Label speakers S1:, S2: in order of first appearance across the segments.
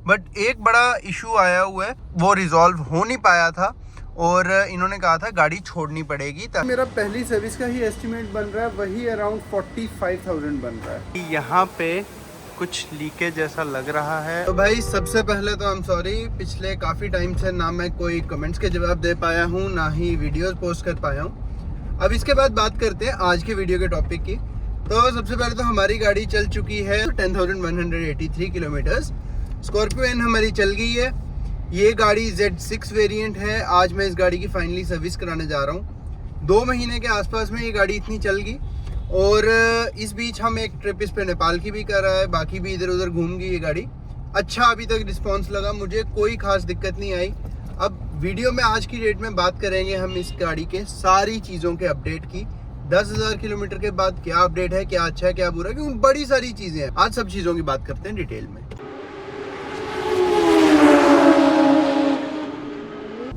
S1: But एक बड़ा issue आया हुआ है, वो रिजॉल्व हो नहीं पाया था और इन्होंने कहा था गाड़ी छोड़नी पड़ेगी।
S2: मेरा पहली सर्विस का ही एस्टिमेट बन रहा है, वही अराउंड 45,000 बन रहा है।
S1: यहाँ पे कुछ लीकेज जैसा लग रहा है। तो भाई सबसे पहले तो आई एम सॉरी, पिछले काफ़ी टाइम से ना मैं कोई कमेंट्स के जवाब दे पाया हूँ, ना ही वीडियोस पोस्ट कर पाया हूँ। अब इसके बाद बात करते हैं आज के वीडियो के टॉपिक की। तो सबसे पहले तो हमारी गाड़ी चल चुकी है 10,183 किलोमीटर्स। स्कॉर्पियो एन हमारी चल गई है। ये गाड़ी Z6 वेरिएंट है। आज मैं इस गाड़ी की फाइनली सर्विस कराने जा रहा हूँ। 2 महीने के आसपास में ये गाड़ी इतनी चल गई और इस बीच हम एक ट्रिप इस पे नेपाल की भी कर रहा है, बाकी भी इधर उधर घूम गई ये गाड़ी। अच्छा अभी तक रिस्पांस लगा मुझे, कोई खास दिक्कत नहीं आई। अब वीडियो में आज की डेट में बात करेंगे हम इस गाड़ी के सारी चीज़ों के अपडेट की। 10,000 किलोमीटर के बाद क्या अपडेट है, क्या अच्छा है क्या बुरा, क्योंकि बड़ी सारी चीज़ें हैं। आज सब चीज़ों की बात करते हैं डिटेल में।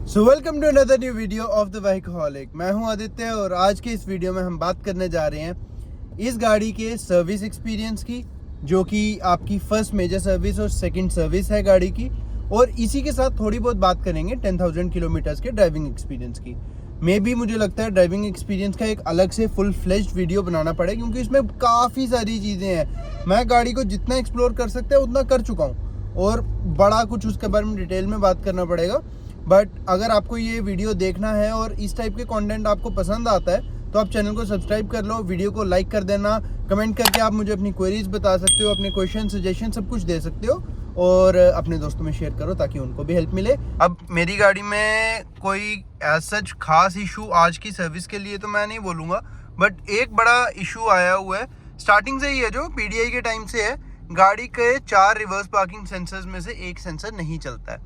S1: So welcome to another new video of the Bikeholic. मैं हूं आदित्य और आज के इस वीडियो में हम बात करने जा रहे हैं इस गाड़ी के सर्विस एक्सपीरियंस की, जो कि आपकी फर्स्ट मेजर सर्विस और सेकंड सर्विस है गाड़ी की। और इसी के साथ थोड़ी बहुत बात करेंगे 10,000 किलोमीटर्स के ड्राइविंग एक्सपीरियंस की। मे भी मुझे लगता है ड्राइविंग एक्सपीरियंस का एक अलग से फुल फ्लेज्ड वीडियो बनाना पड़े, क्योंकि इसमें काफ़ी सारी चीज़ें हैं। मैं गाड़ी को जितना एक्सप्लोर कर सकते हैं उतना कर चुका हूँ और बड़ा कुछ उसके बारे में डिटेल में बात करना पड़ेगा। बट अगर आपको ये वीडियो देखना है और इस टाइप के कंटेंट आपको पसंद आता है तो आप चैनल को सब्सक्राइब कर लो, वीडियो को लाइक कर देना, कमेंट करके आप मुझे अपनी क्वेरीज बता सकते हो, अपने क्वेश्चन सजेशन सब कुछ दे सकते हो और अपने दोस्तों में शेयर करो ताकि उनको भी हेल्प मिले। अब मेरी गाड़ी में कोई एज सच खास इशू आज की सर्विस के लिए तो मैं नहीं बोलूँगा, बट एक बड़ा इशू आया हुआ है स्टार्टिंग से ही है, जो PDI के टाइम से है। गाड़ी के 4 रिवर्स पार्किंग सेंसर्स में से एक सेंसर नहीं चलता है।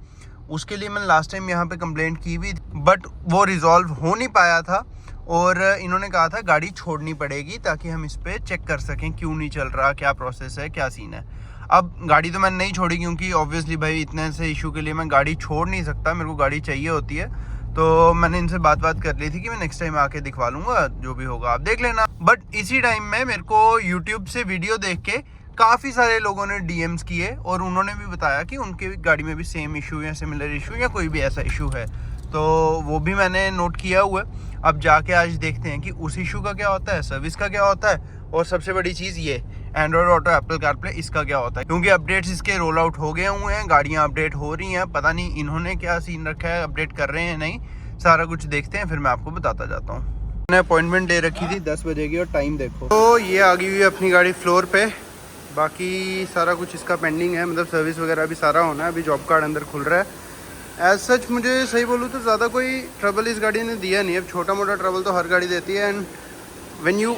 S1: उसके लिए मैंने लास्ट टाइम यहाँ पे कंप्लेंट की भी, बट वो रिजॉल्व हो नहीं पाया था और इन्होंने कहा था गाड़ी छोड़नी पड़ेगी ताकि हम इस पर चेक कर सकें क्यों नहीं चल रहा, क्या प्रोसेस है, क्या सीन है। अब गाड़ी तो मैंने नहीं छोड़ी, क्योंकि ऑब्वियसली भाई इतने से इशू के लिए मैं गाड़ी छोड़ नहीं सकता, मेरे को गाड़ी चाहिए होती है। तो मैंने इनसे बात कर ली थी कि मैं नेक्स्ट टाइम आके दिखवा लूँगा, जो भी होगा आप देख लेना। बट इसी टाइम में मेरे को यूट्यूब से वीडियो देख के काफ़ी सारे लोगों ने DMs किए और उन्होंने भी बताया कि उनकी गाड़ी में भी सेम इशू या सिमिलर इशू या कोई भी ऐसा इशू है, तो वो भी मैंने नोट किया हुआ है। अब जाके आज देखते हैं कि उस इशू का क्या होता है, सर्विस का क्या होता है, और सबसे बड़ी चीज़ ये एंड्रॉयड ऑटो, एप्पल कारप्ले, इसका क्या होता है। क्योंकि अपडेट्स इसके रोल आउट हो गए हुए हैं, गाड़ियाँ अपडेट हो रही हैं, पता नहीं इन्होंने क्या सीन रखा है, अपडेट कर रहे हैं नहीं, सारा कुछ देखते हैं फिर मैं आपको बताता जाता हूँ। मैंने अपॉइंटमेंट ले रखी थी 10 बजे की और टाइम देखो। तो ये आ गई हुई है अपनी गाड़ी फ्लोर पे। बाकी सारा कुछ इसका पेंडिंग है, मतलब सर्विस वगैरह भी सारा होना है। अभी जॉब कार्ड अंदर खुल रहा है। एज सच मुझे सही बोलूँ तो ज़्यादा कोई ट्रबल इस गाड़ी ने दिया नहीं है। अब छोटा मोटा ट्रबल तो हर गाड़ी देती है। And when you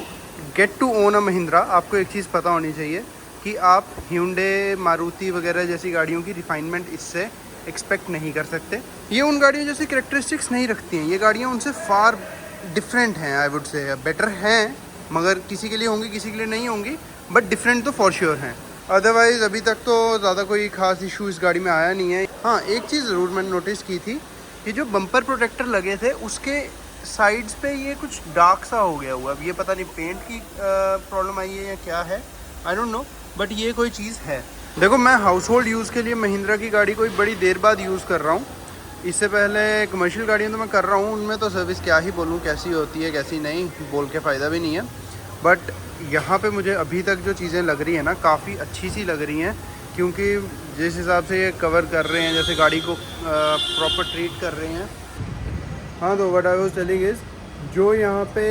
S1: get to own a Mahindra, आपको एक चीज़ पता होनी चाहिए कि आप Hyundai, मारुति वगैरह जैसी गाड़ियों की रिफाइनमेंट इससे एक्सपेक्ट नहीं कर सकते। ये उन गाड़ियों जैसी करेक्टरिस्टिक्स नहीं रखती हैं, ये गाड़ियाँ उनसे फार डिफरेंट हैं। आई वुड से बेटर हैं, मगर किसी के लिए होंगी किसी के लिए नहीं होंगी, बट डिफरेंट तो फॉर श्योर हैं। अदरवाइज़ अभी तक तो ज़्यादा कोई खास इशू इस गाड़ी में आया नहीं है। हाँ, एक चीज़ ज़रूर मैंने नोटिस की थी कि जो बम्पर प्रोटेक्टर लगे थे उसके साइड्स पे ये कुछ डार्क सा हो गया हुआ। अब ये पता नहीं पेंट की प्रॉब्लम आई है या क्या है, आई डोंट नो, बट ये कोई चीज़ है। देखो, मैं हाउस होल्ड यूज़ के लिए महिंद्रा की गाड़ी कोई बड़ी देर बाद यूज़ कर रहा हूँ। इससे पहले कमर्शियल गाड़ियाँ तो मैं कर रहा हूँ, उनमें तो सर्विस क्या ही बोलूँ, कैसी होती है कैसी नहीं, बोल के फ़ायदा भी नहीं है। बट यहाँ पे मुझे अभी तक जो चीज़ें लग रही हैं ना, काफ़ी अच्छी सी लग रही हैं, क्योंकि जिस हिसाब से ये कवर कर रहे हैं, जैसे गाड़ी को प्रॉपर ट्रीट कर रहे हैं। हाँ, तो what I was telling is, जो यहाँ पे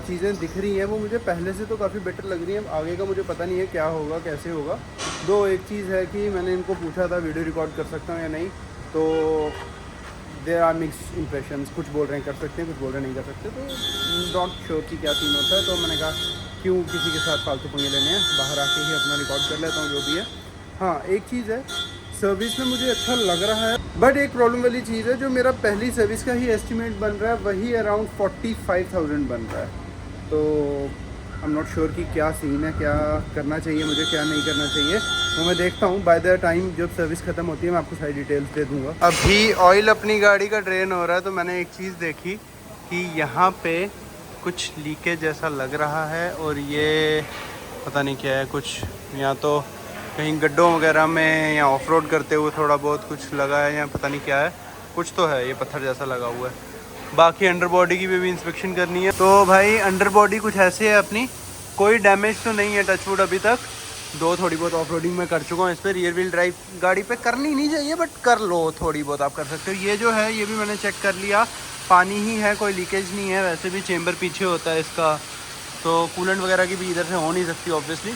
S1: चीज़ें दिख रही हैं वो मुझे पहले से तो काफ़ी बेटर लग रही हैं। आगे का मुझे पता नहीं है क्या होगा कैसे होगा। दो एक चीज़ है कि मैंने इनको पूछा था वीडियो रिकॉर्ड कर सकता हूँ या नहीं, तो देयर आर मिक्स इंप्रेशंस। कुछ बोल रहे हैं कर सकते हैं, कुछ बोल रहे नहीं कर सकते, तो नॉट श्योर कि क्या सीन होता है। तो मैंने कहा क्यों किसी के साथ फालतू पंगे लेने हैं, बाहर आके ही अपना रिकॉर्ड कर लेता हूँ जो भी है। हाँ, एक चीज़ है, सर्विस में मुझे अच्छा लग रहा है, बट एक प्रॉब्लम वाली चीज़ है, जो मेरा पहली सर्विस का ही एस्टिमेट बन रहा है वही अराउंड 45,000 बन रहा है। तो आई एम नॉट श्योर कि क्या सीन है, क्या करना चाहिए मुझे, क्या नहीं करना चाहिए, वो मैं देखता हूँ। बाय द टाइम जब सर्विस ख़त्म होती है मैं आपको सारी डिटेल्स दे दूँगा। अभी ऑयल अपनी गाड़ी का ड्रेन हो रहा है, तो मैंने एक चीज़ देखी कि यहाँ पे कुछ लीकेज जैसा लग रहा है और ये पता नहीं क्या है, कुछ या तो कहीं गड्ढों वगैरह में या ऑफ रोड करते हुए थोड़ा बहुत कुछ लगा है या पता नहीं क्या है, कुछ तो है, ये पत्थर जैसा लगा हुआ है। बाकी अंडर बॉडी की भी इंस्पेक्शन करनी है। तो भाई अंडर बॉडी कुछ ऐसी है अपनी, कोई डैमेज तो नहीं है टचवुड अभी तक। दो थोड़ी बहुत ऑफ रोडिंग मैं कर चुका हूँ इस पर। रियर व्हील ड्राइव गाड़ी पे करनी नहीं चाहिए बट कर लो, थोड़ी बहुत आप कर सकते हो। ये जो है ये भी मैंने चेक कर लिया, पानी ही है, कोई लीकेज नहीं है। वैसे भी चेम्बर पीछे होता है इसका, तो कूलेंट वगैरह की भी इधर से हो नहीं सकती ऑब्वियसली।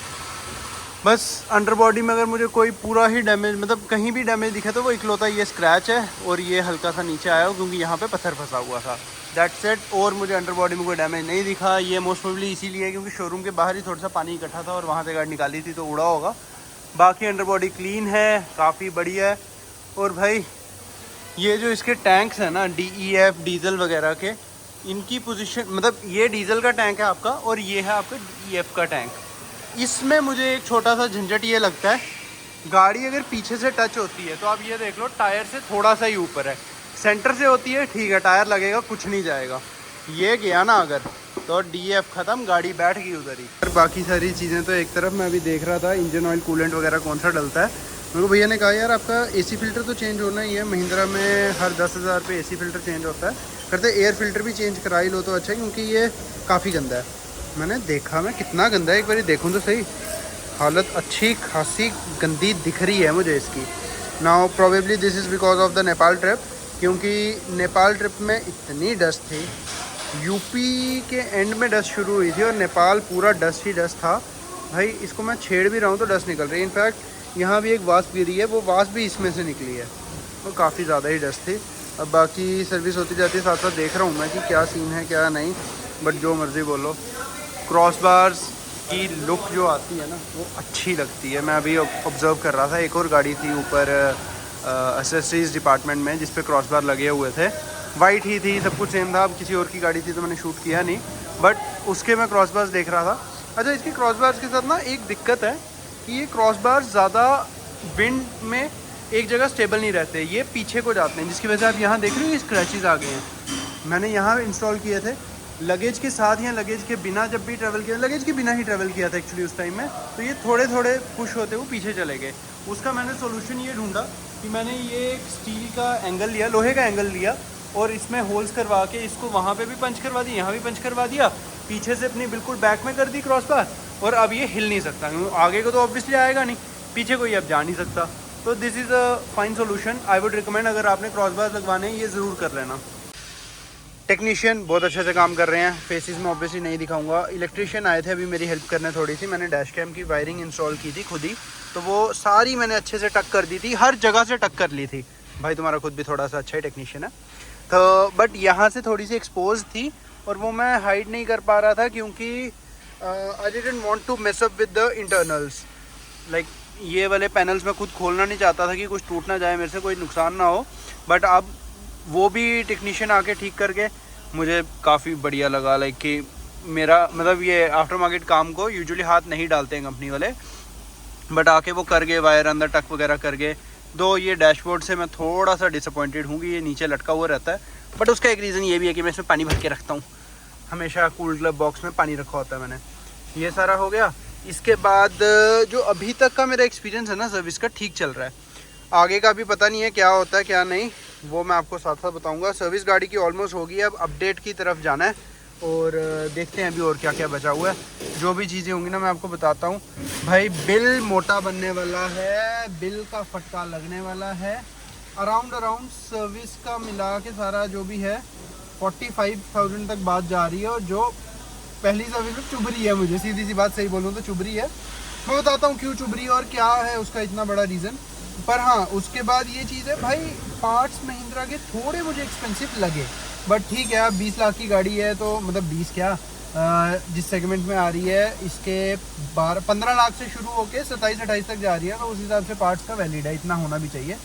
S1: बस अंडर बॉडी में अगर मुझे कोई पूरा ही डैमेज, मतलब कहीं भी डैमेज दिखे तो वो इकलौता ये स्क्रैच है और ये हल्का सा नीचे आया हो क्योंकि यहाँ पे पत्थर फंसा हुआ था, दैट्स इट। और मुझे अंडर बॉडी में कोई डैमेज नहीं दिखा। ये मोस्ट प्रोबेबली इसीलिए क्योंकि शोरूम के बाहर ही थोड़ा सा पानी इकट्ठा था और वहाँ से गाड़ी निकाली थी तो उड़ा होगा। बाकी अंडर बॉडी क्लीन है, काफ़ी बढ़िया है। और भाई ये जो इसके टैंक्स हैं ना DEF डीजल वगैरह के, इनकी पोजीशन, मतलब ये डीजल का टैंक है आपका और ये है आपका DEF का टैंक। इसमें मुझे एक छोटा सा झंझट ये लगता है, गाड़ी अगर पीछे से टच होती है तो आप ये देख लो टायर से थोड़ा सा ही ऊपर है, सेंटर से होती है ठीक है, टायर लगेगा कुछ नहीं जाएगा। ये गया ना अगर तो DEF ख़त्म, गाड़ी बैठ गई उधर ही। और बाकी सारी चीज़ें तो एक तरफ, मैं अभी देख रहा था इंजन ऑयल कूलेंट वगैरह कौन सा डलता है। मेरे को भैया ने कहा यार आपका AC फिल्टर तो चेंज होना ही है, महिंद्रा में हर 10,000 पे AC फिल्टर चेंज होता है। करते एयर फिल्टर भी चेंज करा ही लो तो अच्छा है क्योंकि ये काफ़ी गंदा है। मैंने देखा, मैं कितना गंदा है एक बार देखूँ तो सही, हालत अच्छी खासी गंदी दिख रही है मुझे इसकी। Now probably this is because of the Nepal trip, क्योंकि नेपाल ट्रिप में इतनी डस्ट थी, यूपी के एंड में डस्ट शुरू हुई थी और नेपाल पूरा डस्ट ही डस्ट था। भाई इसको मैं छेड़ भी रहा हूँ तो डस्ट निकल रही है। इनफैक्ट यहाँ भी एक वास्प गिरी है, वो वास्प भी इसमें से निकली है, तो काफ़ी ज़्यादा ही डस्ट थी। अब बाकी सर्विस होती जाती है, साथ साथ देख रहा हूँ मैं कि क्या सीन है क्या नहीं, बट जो मर्ज़ी बोलो। क्रॉस बार्स की लुक जो आती है ना वो अच्छी लगती है। मैं अभी ऑब्ज़र्व कर रहा था, एक और गाड़ी थी ऊपर एसेसरीज़ डिपार्टमेंट में जिस पे क्रॉस बार लगे हुए थे, वाइट ही थी, सब कुछ सेम था। अब किसी और की गाड़ी थी तो मैंने शूट किया नहीं, बट उसके मैं क्रॉस बार्स देख रहा था। अच्छा, इसकी क्रॉस बार्स के साथ ना एक दिक्कत है कि ये क्रॉस बार्स ज़्यादा विंड में एक जगह स्टेबल नहीं रहते, ये पीछे को जाते हैं, जिसकी वजह से आप यहाँ देख रहे हो ये स्क्रैचेस आ गए हैं। मैंने यहाँ इंस्टॉल किए थे लगेज के साथ या लगेज के बिना, जब भी ट्रैवल किया, लगेज के बिना ही ट्रैवल किया था एक्चुअली उस टाइम में, तो ये थोड़े थोड़े पुश होते हुए पीछे चले गए। उसका मैंने सोल्यूशन ये ढूंढा कि मैंने ये एक स्टील का एंगल लिया, लोहे का एंगल लिया और इसमें होल्स करवा के इसको वहाँ पे भी पंच करवा दी, यहाँ भी पंच करवा दिया, पीछे से अपनी बिल्कुल बैक में कर दी क्रॉस बार, और अब ये हिल नहीं सकता। आगे को तो ऑब्वियसली आएगा नहीं, पीछे को ये अब जा नहीं सकता। तो this is a fine solution, I would recommend. अगर आपने क्रॉस बार लगवाने हैं ये ज़रूर कर लेना। टेक्नीशियन बहुत अच्छे से काम कर रहे हैं, फेसेस में ऑब्वियसली नहीं दिखाऊंगा। इलेक्ट्रिशियन आए थे अभी मेरी हेल्प करने थोड़ी सी, मैंने डैश कैम की वायरिंग इंस्टॉल की थी खुद ही, तो वो सारी मैंने अच्छे से टक कर दी थी, हर जगह से टक कर ली थी। भाई तुम्हारा खुद भी थोड़ा सा अच्छा ही टेक्नीशियन है, तो बट यहाँ से थोड़ी सी एक्सपोज थी और वो मैं हाइड नहीं कर पा रहा था क्योंकि I didn't want to mess up with the internals. Like ये वाले पैनल्स मैं खुद खोलना नहीं चाहता था कि कुछ टूट ना जाए, मेरे से कोई नुकसान ना हो, बट अब वो भी टेक्नीशियन आके ठीक करके मुझे काफ़ी बढ़िया लगा। लाइक कि मेरा मतलब ये आफ्टर मार्केट काम को यूजुअली हाथ नहीं डालते हैं कंपनी वाले, बट आके वो कर गए, वायर अंदर टक वगैरह कर गए। दो ये डैशबोर्ड से मैं थोड़ा सा डिसअपॉइंटेड हूँ कि ये नीचे लटका हुआ रहता है, बट उसका एक रीज़न ये भी है कि मैं इसमें पानी भर के रखता हूँ, हमेशा कूल ग्लब बॉक्स में पानी रखा होता है मैंने। ये सारा हो गया। इसके बाद जो अभी तक का मेरा एक्सपीरियंस है ना सर्विस का, ठीक चल रहा है। आगे का भी पता नहीं है क्या होता है क्या नहीं, वो मैं आपको साथ साथ बताऊंगा। सर्विस गाड़ी की ऑलमोस्ट होगी, अब अपडेट की तरफ जाना है और देखते हैं अभी और क्या क्या बचा हुआ है। जो भी चीज़ें होंगी ना मैं आपको बताता हूँ। भाई बिल मोटा बनने वाला है, बिल का फटका लगने वाला है। अराउंड सर्विस का मिला के सारा जो भी है 45,000 तक बात जा रही है, और जो पहली सर्विस में चुभ रही है, मुझे सीधी सी बात सही बोलूँ तो चुभ रही है। मैं बताता हूँ क्यों चुभ रही है और क्या है उसका इतना बड़ा रीज़न। पर हाँ, उसके बाद ये चीज़ है भाई, पार्ट्स महिंद्रा के थोड़े मुझे एक्सपेंसिव लगे, बट ठीक है, अब 20 लाख की गाड़ी है तो मतलब 20 क्या, जिस सेगमेंट में आ रही है इसके 15 लाख से शुरू होकर 27-28 तक जा रही है, तो उस हिसाब से पार्ट्स का वैलिड है, इतना होना भी चाहिए।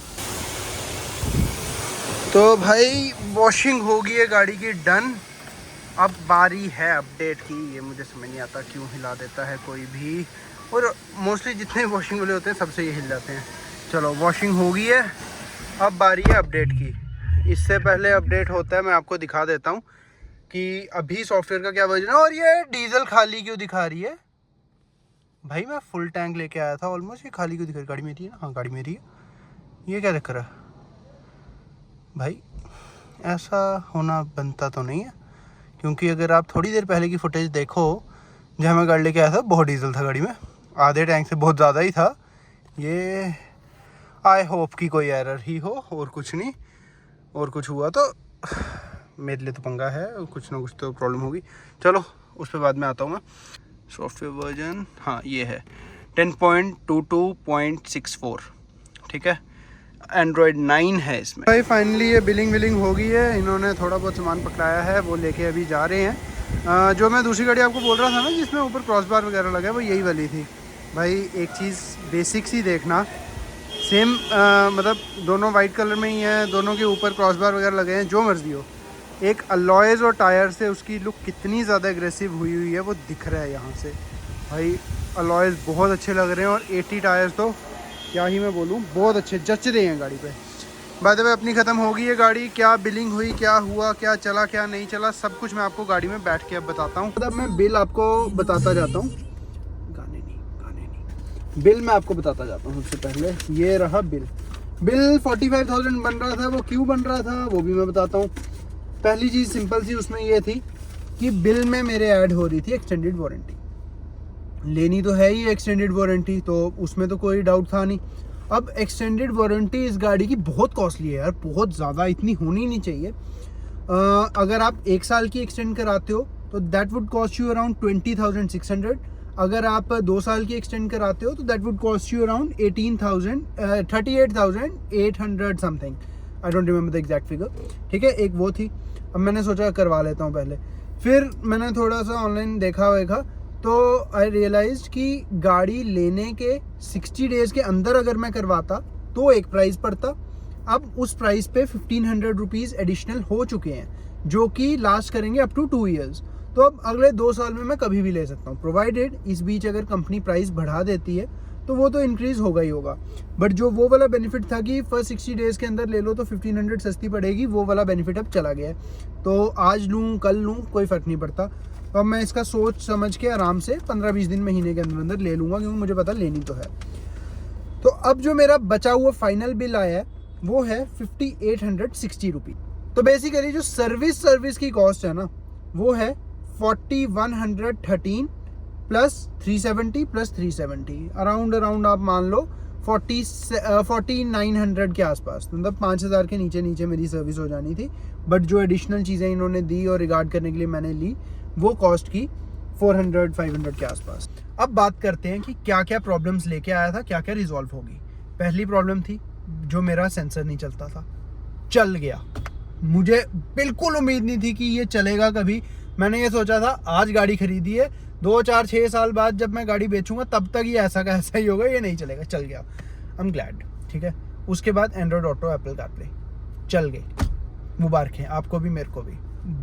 S1: तो भाई वॉशिंग होगी है गाड़ी की डन, अब बारी है अपडेट की। ये मुझे समझ नहीं आता क्यों हिला देता है कोई भी, और मोस्टली जितने वॉशिंग वाले होते हैं सबसे ये हिल जाते हैं। चलो वॉशिंग हो गई है, अब बारी है अपडेट की। इससे पहले अपडेट होता है मैं आपको दिखा देता हूँ कि अभी सॉफ्टवेयर का क्या वर्जन है। और ये डीजल खाली क्यों दिखा रही है, भाई मैं फुल टैंक लेके आया था ऑलमोस्ट, ये खाली क्यों दिख रही? गाड़ी मेरी है ना? हाँ गाड़ी मेरी है। ये क्या चक्कर है भाई? ऐसा होना बनता तो नहीं है, क्योंकि अगर आप थोड़ी देर पहले की फुटेज देखो, जहाँ मैं गाड़ी लेके आया था बहुत डीजल था गाड़ी में, आधे टैंक से बहुत ज़्यादा ही था। ये आई होप कि कोई एरर ही हो और कुछ नहीं, और कुछ हुआ तो मेरे लिए तो पंगा है, कुछ ना कुछ तो प्रॉब्लम होगी। चलो उस पर बाद में आता हूँ मैं। सॉफ्टवेयर वर्जन हाँ ये है 10.22.64, ठीक है। एंड्रॉयड 9 है इसमें। भाई फाइनली ये बिलिंग हो गई है, इन्होंने थोड़ा बहुत सामान पकड़ाया है, वो लेके अभी जा रहे हैं। जो मैं दूसरी गाड़ी आपको बोल रहा था ना जिसमें ऊपर क्रॉस बार वगैरह लगा है, वो यही वाली थी। भाई एक चीज़ बेसिक सी देखना, सेम मतलब दोनों वाइट कलर में ही है, दोनों के ऊपर क्रॉस बार वगैरह लगे हैं, जो मर्जी हो। एक अलॉयज़ और टायर से उसकी लुक कितनी ज़्यादा एग्रेसिव हुई है वो दिख रहा है यहाँ से। भाई अलॉयज़ बहुत अच्छे लग रहे हैं, और 80 टायर्स तो क्या ही मैं बोलूँ, बहुत अच्छे जच रहे हैं गाड़ी पे। बाय द वे अपनी ख़त्म हो गई है गाड़ी, क्या बिलिंग हुई, क्या हुआ, क्या चला क्या नहीं चला, सब कुछ मैं आपको गाड़ी में बैठ के अब बताता हूँ। मतलब मैं बिल आपको बताता जाता हूँ, गाने नहीं, बिल मैं आपको बताता जाता हूँ। सबसे पहले ये रहा बिल 45,000 बन रहा था। वो क्यों बन रहा था वो भी मैं बताता हूँ। पहली चीज़ सिंपल सी उसमें ये थी कि बिल में मेरे ऐड हो रही थी एक्सटेंडेड वारंटी। लेनी तो है ही एक्सटेंडेड वारंटी, तो उसमें तो कोई डाउट था नहीं। अब एक्सटेंडेड वारंटी इस गाड़ी की बहुत कॉस्टली है यार, बहुत ज़्यादा, इतनी होनी नहीं चाहिए। अगर आप 1 साल की एक्सटेंड कराते हो तो that would cost you around 20,600। अगर आप 2 साल की एक्सटेंड कराते हो तो that would cost you around 38,800 something. I don't remember the exact figure, ठीक है। एक वो थी। अब मैंने सोचा करवा लेता हूँ पहले, फिर मैंने थोड़ा सा ऑनलाइन देखा तो आई रियलाइज कि गाड़ी लेने के 60 डेज़ के अंदर अगर मैं करवाता तो एक प्राइस पड़ता। अब उस प्राइस पे 1,500 रुपीज़ एडिशनल हो चुके हैं, जो कि लास्ट करेंगे अप टू 2 ईयर्स। तो अब अगले 2 साल में मैं कभी भी ले सकता हूँ, प्रोवाइडेड इस बीच अगर कंपनी प्राइस बढ़ा देती है तो वो तो इंक्रीज़ होगा ही होगा। बट जो वो वाला बेनिफिट था कि फर्स्ट 60 डेज़ के अंदर ले लो तो 1,500 सस्ती पड़ेगी, वो वाला बेनिफिट अब चला गया है। तो आज लूँ कल लूँ कोई फ़र्क नहीं पड़ता। तो अब मैं इसका सोच समझ के आराम से 15-20 दिन महीने के अंदर अंदर ले लूँगा, क्योंकि मुझे पता लेनी तो है। तो अब जो मेरा बचा हुआ फाइनल बिल आया है वो है 5,860 रुपीज़। तो बेसिकली जो सर्विस की कॉस्ट है ना वो है 4,113 प्लस 370 प्लस 370, अराउंड आप मान लो 4,900 के आसपास, मतलब 5,000 के नीचे मेरी सर्विस हो जानी थी। बट जो एडिशनल चीज़ें इन्होंने दी और रिगार्ड करने के लिए मैंने ली, वो कॉस्ट की 400-500 के आसपास। अब बात करते हैं कि क्या क्या प्रॉब्लम्स लेके आया था, क्या क्या रिजॉल्व होगी। पहली प्रॉब्लम थी जो मेरा सेंसर नहीं चलता था, चल गया। मुझे बिल्कुल उम्मीद नहीं थी कि ये चलेगा कभी। मैंने ये सोचा था आज गाड़ी खरीदी है, 2-4-6 साल बाद जब मैं गाड़ी बेचूंगा तब तक ये ऐसा का ऐसा ही होगा, ये नहीं चलेगा। चल गया, आई एम ग्लैड, ठीक है। उसके बाद एंड्रॉयड ऑटो, एप्पल कारप्ले चल गए, मुबारक है आपको भी मेरे को भी।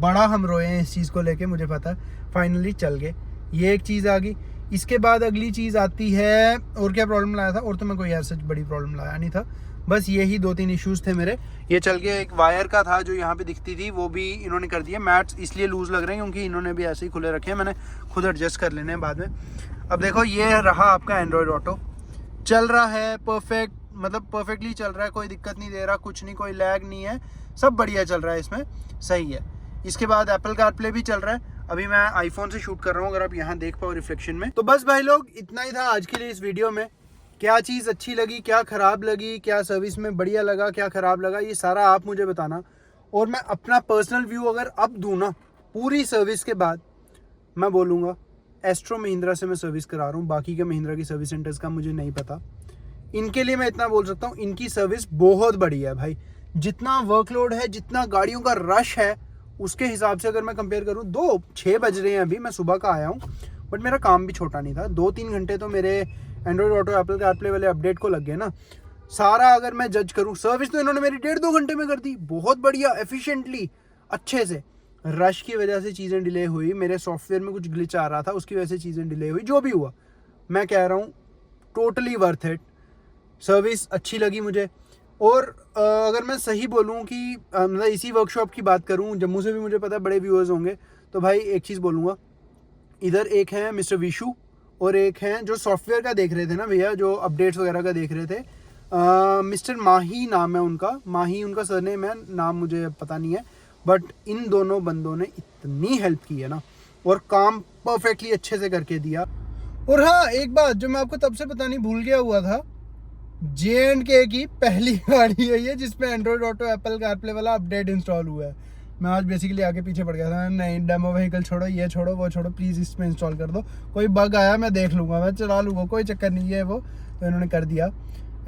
S1: बड़ा हम रोए हैं इस चीज़ को लेके, मुझे पता है, फाइनली चल गए। ये एक चीज़ आ गई। इसके बाद अगली चीज़ आती है, और क्या प्रॉब्लम लाया था, और तो मैं कोई ऐसा बड़ी प्रॉब्लम लाया नहीं था, बस यही 2-3 इश्यूज़ थे मेरे। ये चल गया। एक वायर का था जो यहाँ पे दिखती थी, वो भी इन्होंने कर दिया। मैट्स इसलिए लूज़ लग रहे हैं क्योंकि इन्होंने भी ऐसे ही खुले रखे हैं, मैंने खुद एडजस्ट कर लेने हैं बाद में। अब देखो ये रहा आपका एंड्रॉयड ऑटो, चल रहा है परफेक्ट, मतलब परफेक्टली चल रहा है, कोई दिक्कत नहीं दे रहा, कुछ नहीं, कोई लैग नहीं है, सब बढ़िया चल रहा है इसमें, सही है। इसके बाद एप्पल कारप्ले भी चल रहा है। अभी मैं आईफोन से शूट कर रहा हूँ, अगर आप यहाँ देख पाओ रिफ्लेक्शन में। तो बस भाई लोग इतना ही था आज के लिए इस वीडियो में। क्या चीज़ अच्छी लगी, क्या ख़राब लगी, क्या सर्विस में बढ़िया लगा, क्या ख़राब लगा, ये सारा आप मुझे बताना। और मैं अपना पर्सनल व्यू अगर अब दूँ ना पूरी सर्विस के बाद, मैं बोलूँगा एस्ट्रो महिंद्रा से मैं सर्विस करा रहा हूँ, बाकी के महिंद्रा की सर्विस सेंटर्स का मुझे नहीं पता। इनके लिए मैं इतना बोल सकता हूँ, इनकी सर्विस बहुत बढ़िया है भाई। जितना वर्कलोड है, जितना गाड़ियों का रश है, उसके हिसाब से अगर मैं कंपेयर करूँ, 6 बज रहे हैं अभी, मैं सुबह का आया हूँ, बट मेरा काम भी छोटा नहीं था। 2-3 घंटे तो मेरे एंड्रॉयड ऑटो, एप्पल कारप्ले वाले अपडेट को लग गए ना। सारा अगर मैं जज करूँ, सर्विस तो इन्होंने मेरी 1.5-2 घंटे में कर दी, बहुत बढ़िया, एफिशिएंटली, अच्छे से। रश की वजह से चीज़ें डिले हुई, मेरे सॉफ्टवेयर में कुछ ग्लिच आ रहा था, उसकी वजह से चीज़ें डिले हुई, जो भी हुआ मैं कह रहा हूँ टोटली वर्थ इट। सर्विस अच्छी लगी मुझे। और अगर मैं सही बोलूँ कि मतलब इसी वर्कशॉप की बात करूँ, जम्मू से भी मुझे पता है बड़े व्यूअर्स होंगे, तो भाई एक चीज़ बोलूँगा, इधर एक है मिस्टर विशु और एक हैं जो सॉफ्टवेयर का देख रहे थे ना भैया, जो अपडेट्स वगैरह का देख रहे थे। मिस्टर माही नाम है उनका, माही उनका सरनेम है, नाम मुझे पता नहीं है। बट इन दोनों बंदों ने इतनी हेल्प की है ना, और काम परफेक्टली अच्छे से करके दिया। और हाँ, एक बात जो मैं आपको तब से बतानी भूल गया हुआ था, J&K की पहली गाड़ी है ये जिसपे एंड्रॉइड ऑटो एप्पल कारप्ले वाला अपडेट इंस्टॉल हुआ है। मैं आज बेसिकली आगे पीछे पड़ गया था, नहीं डेमो व्हीकल छोड़ो, ये छोड़ो वो छोड़ो, प्लीज़ इसमें इंस्टॉल कर दो, कोई बग आया मैं देख लूँगा, मैं चला लूँगा, कोई चक्कर नहीं है वो। तो इन्होंने कर दिया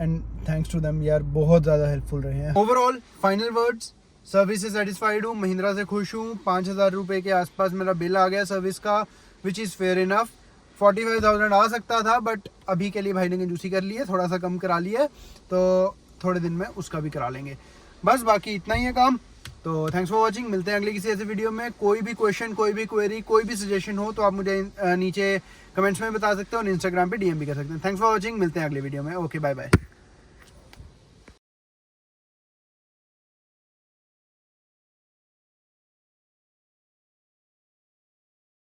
S1: एंड थैंक्स टू देम यार, बहुत ज़्यादा हेल्पफुल रहे हैं। ओवरऑल फाइनल वर्ड्स, सर्विस से सेटिस्फाइड हूँ, महिंद्रा से खुश हूँ। 5,000 रुपये के आसपास मेरा बिल आ गया सर्विस का, विच इज़ फेयर इनफ। 45,000 आ सकता था, बट अभी के लिए भाई ने कंजूसी कर ली है, थोड़ा सा कम करा लिया है, तो थोड़े दिन में उसका भी करा लेंगे। बस बाकी इतना ही है काम। तो थैंक्स फॉर वॉचिंग, मिलते हैं अगले किसी ऐसे वीडियो में। कोई भी क्वेश्चन, कोई भी क्वेरी, कोई भी सजेशन हो तो आप मुझे नीचे कमेंट्स में बता सकते हो और इंस्टाग्राम पे DM भी कर सकते हैं। थैंक्स फॉर वॉचिंग, मिलते हैं अगले वीडियो में। Okay, bye bye.